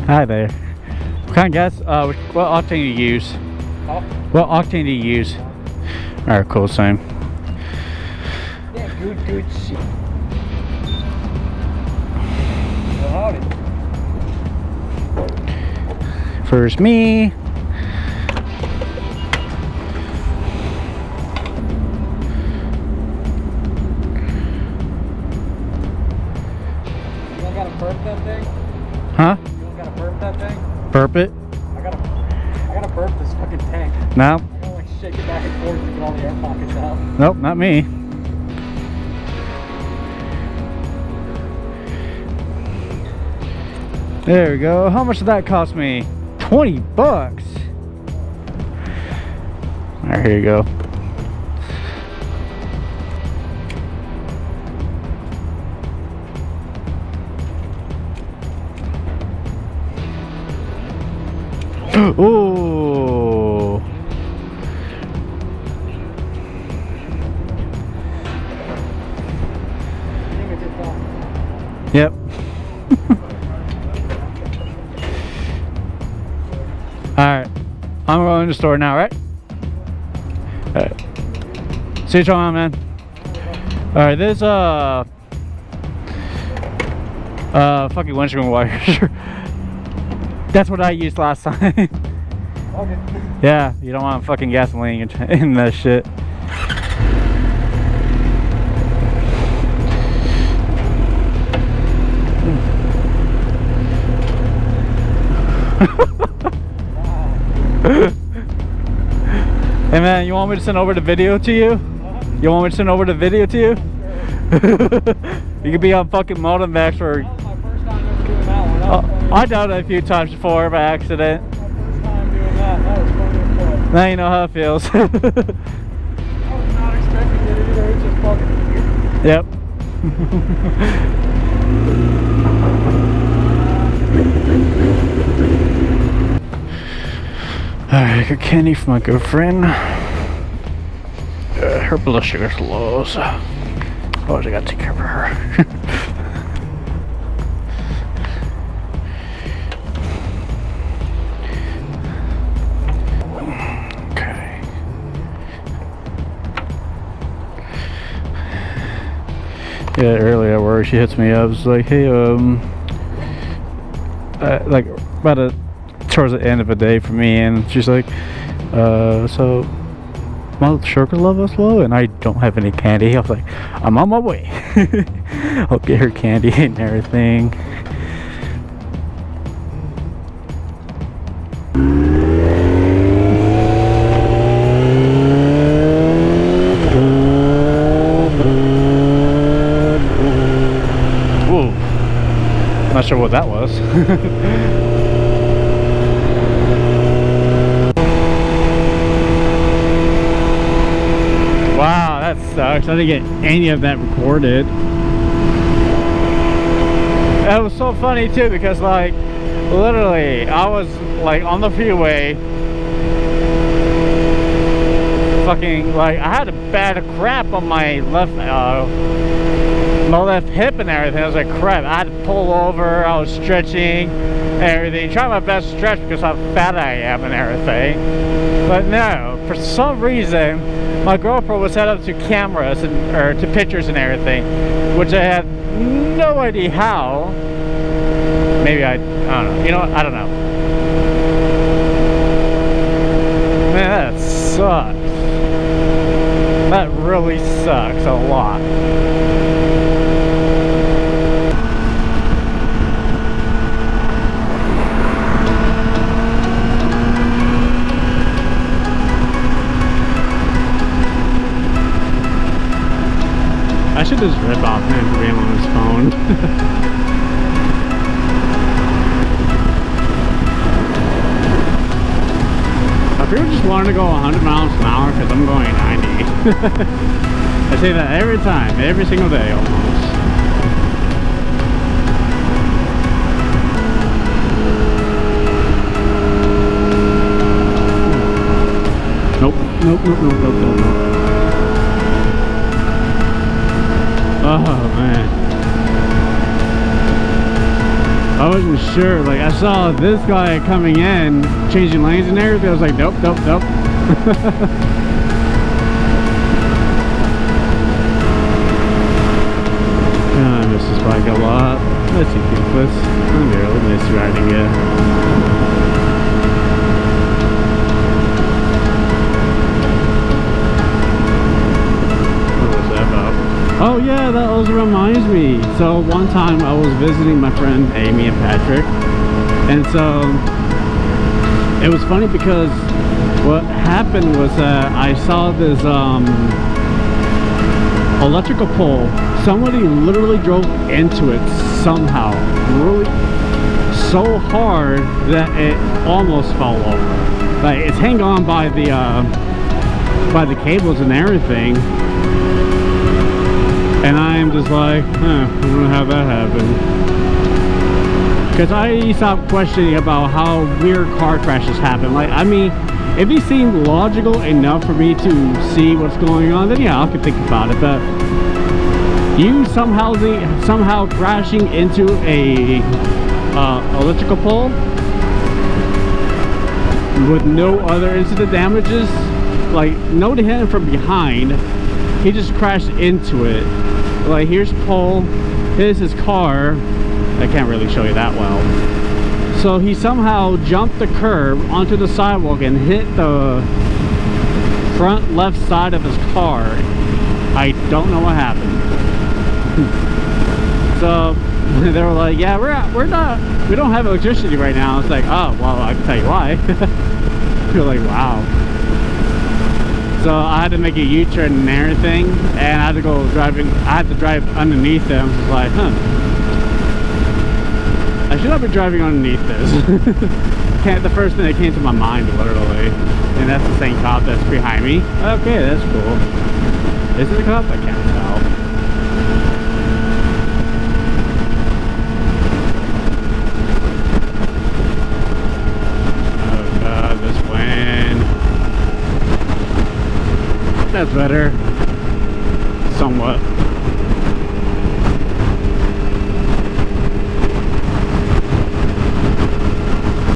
Hi there. What kind of gas? What octane do you use? Huh? What octane do you use? Alright, cool, same. Yeah, good shit. Well, howdy. First me. You don't gotta burp that thing? Huh? You don't gotta burp that thing? Burp it? I gotta burp this fucking tank. No? I gotta like shake it back and forth to get all the air pockets out. Nope, not me. There we go. How much did that cost me? 20 bucks. Alright, here you go. Ooh. Yep. Alright. I'm going to the store now, right? Alright. See you tomorrow, man. Alright, there's fucking windscreen wires. That's what I used last time. Okay. Yeah, you don't want fucking gasoline in that shit. Hey man, you want me to send over the video to you? You want me to send over the video to you? You could be on fucking Motomax for... That was my first time ever doing that one. That was funny. I've done it a few times before by accident. That was my first time doing that. That was funny as fuck. Now you know how it feels. I was not expecting it either. It's just fucking weird. Yep. Alright, I got candy for my girlfriend. Her blood sugar's low, so I gotta take care of her. Okay. Yeah, earlier at work, she hits me up. It's like, hey, like about towards the end of the day for me, and she's like, so my sugar level's low and I don't have any candy. I was like, I'm on my way. I'll get her candy and everything. Whoa, not sure what that was. Wow, that sucks. I didn't get any of that recorded. It was so funny too because like literally I was like on the freeway fucking like I had a bad crap on my left hip and everything. I was like crap. I had to pull over. I was stretching and everything, trying my best to stretch because how fat I am and everything. But no, for some reason my GoPro was set up to cameras and or to pictures and everything, which I had no idea how. Maybe I don't know. You know what? I don't know. Man, that sucks. That really sucks a lot. I should just rip off him for being on his phone. If people just wanted to go 100 miles an hour because I'm going 90. I say that every time, every single day almost. Nope. Oh man. wasn't sure. Like, I saw this guy coming in, changing lanes and everything. I was like, nope, nope, nope. I miss this bike a lot. Let's see, Toothless. I really miss riding it. Oh yeah, that also reminds me. So one time I was visiting my friend Amy and Patrick, and so it was funny because what happened was that I saw this electrical pole. Somebody literally drove into it somehow, really so hard that it almost fell over. Like, it's hanging on by the cables and everything. And I'm just like, I don't know how that happened. Because I stopped questioning about how weird car crashes happen. Like, I mean, if it seemed logical enough for me to see what's going on, then yeah, I could think about it. But you somehow crashing into a electrical pole with no other incident damages, like no to him from behind, he just crashed into it. Like, here's pole, here's his car. I can't really show you that well. So he somehow jumped the curb onto the sidewalk and hit the front left side of his car. I don't know what happened. So they were like, yeah, we don't have electricity right now. It's like, oh, well, I can tell you why. You're like, wow. So I had to make a U-turn and everything, and I had to go driving. I had to drive underneath them. So I was like, I should not be driving underneath this. The first thing that came to my mind, literally. And that's the same cop that's behind me. Okay, that's cool. Is it a cop? I can't tell. Oh god, this wind. That's better. Somewhat.